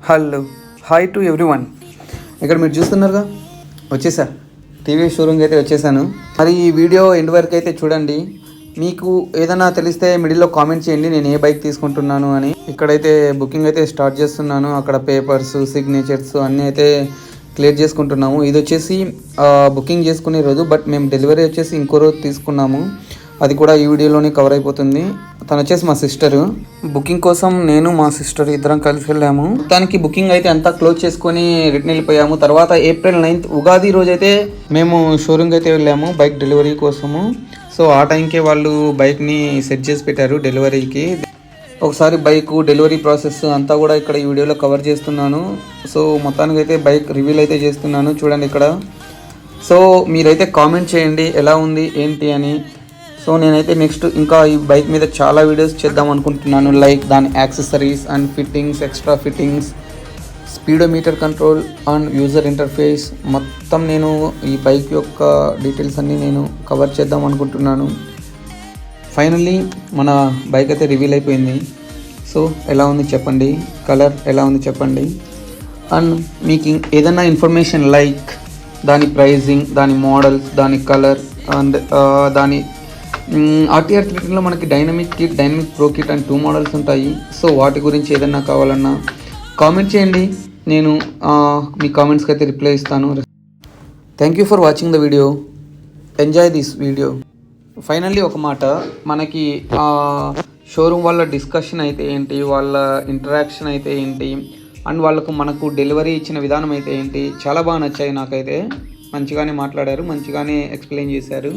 Hello, hi to everyone. ఇక్కడ మీరు చూస్తున్నారుగా, వచ్చేసా టీవీ షోరూమ్కి అయితే వచ్చేసాను. మరి ఈ వీడియో ఎండ్ వరకు అయితే చూడండి. మీకు ఏదైనా తెలిస్తే మిడిల్లో కామెంట్ చేయండి, నేను ఏ బైక్ తీసుకుంటున్నాను అని. ఇక్కడైతే బుకింగ్ అయితే స్టార్ట్ చేస్తున్నాను. అక్కడ పేపర్స్, సిగ్నేచర్స్ అన్నీ అయితే క్లియర్ చేసుకుంటున్నాము. ఇది వచ్చేసి బుకింగ్ చేసుకునే రోజు, బట్ మేము డెలివరీ వచ్చేసి ఇంకో రోజు తీసుకున్నాము. అది కూడా ఈ వీడియోలోనే కవర్ అయిపోతుంది. తను వచ్చేసి మా సిస్టరు. బుకింగ్ కోసం నేను మా సిస్టర్ ఇద్దరం కలిసి వెళ్ళాము. దానికి బుకింగ్ అయితే అంతా క్లోజ్ చేసుకొని రిటర్న్ వెళ్ళిపోయాము. తర్వాత April 9th ఉగాది రోజు అయితే మేము షోరూమ్కి అయితే వెళ్ళాము బైక్ డెలివరీ కోసము. సో ఆ టైంకే వాళ్ళు బైక్ని సెట్ చేసి పెట్టారు డెలివరీకి. ఒకసారి బైక్ డెలివరీ ప్రాసెస్ అంతా కూడా ఇక్కడ ఈ వీడియోలో కవర్ చేస్తున్నాను. సో మొత్తానికి అయితే బైక్ రివ్యూల్ అయితే చేస్తున్నాను, చూడండి ఇక్కడ. సో మీరైతే కామెంట్ చేయండి ఎలా ఉంది ఏంటి అని. సో నేనైతే నెక్స్ట్ ఇంకా ఈ బైక్ మీద చాలా వీడియోస్ చేద్దాం అనుకుంటున్నాను. లైక్ దాని accessories and fittings, extra fittings, speedometer control and user interface, మొత్తం నేను ఈ బైక్ యొక్క డీటెయిల్స్ అన్నీ నేను కవర్ చేద్దాం అనుకుంటున్నాను. ఫైనల్లీ మన బైక్ అయితే రివీల్ అయిపోయింది. సో ఎలా ఉంది చెప్పండి, కలర్ ఎలా ఉంది చెప్పండి. అండ్ మీకు ఏదైనా ఇన్ఫర్మేషన్ లైక్ దాని ప్రైజింగ్, దాని మోడల్స్, దాని కలర్ అండ్ దాని RTR 310లో మనకి dynamic kit, dynamic pro kit and 2 models ఉంటాయి. సో వాటి గురించి ఏదన్నా కావాలన్నా కామెంట్ చేయండి, నేను మీ కామెంట్స్కి అయితే రిప్లై ఇస్తాను. Thank you for watching the video, enjoy this video. Finally ఒక మాట, మనకి షోరూమ్ వాళ్ళ డిస్కషన్ అయితే ఏంటి, వాళ్ళ ఇంటరాక్షన్ అయితే ఏంటి, అండ్ వాళ్ళకు మనకు డెలివరీ ఇచ్చిన విధానం అయితే ఏంటి, చాలా బాగా నచ్చాయి నాకైతే. మంచిగానే మాట్లాడారు, మంచిగానే ఎక్స్ప్లెయిన్ చేశారు.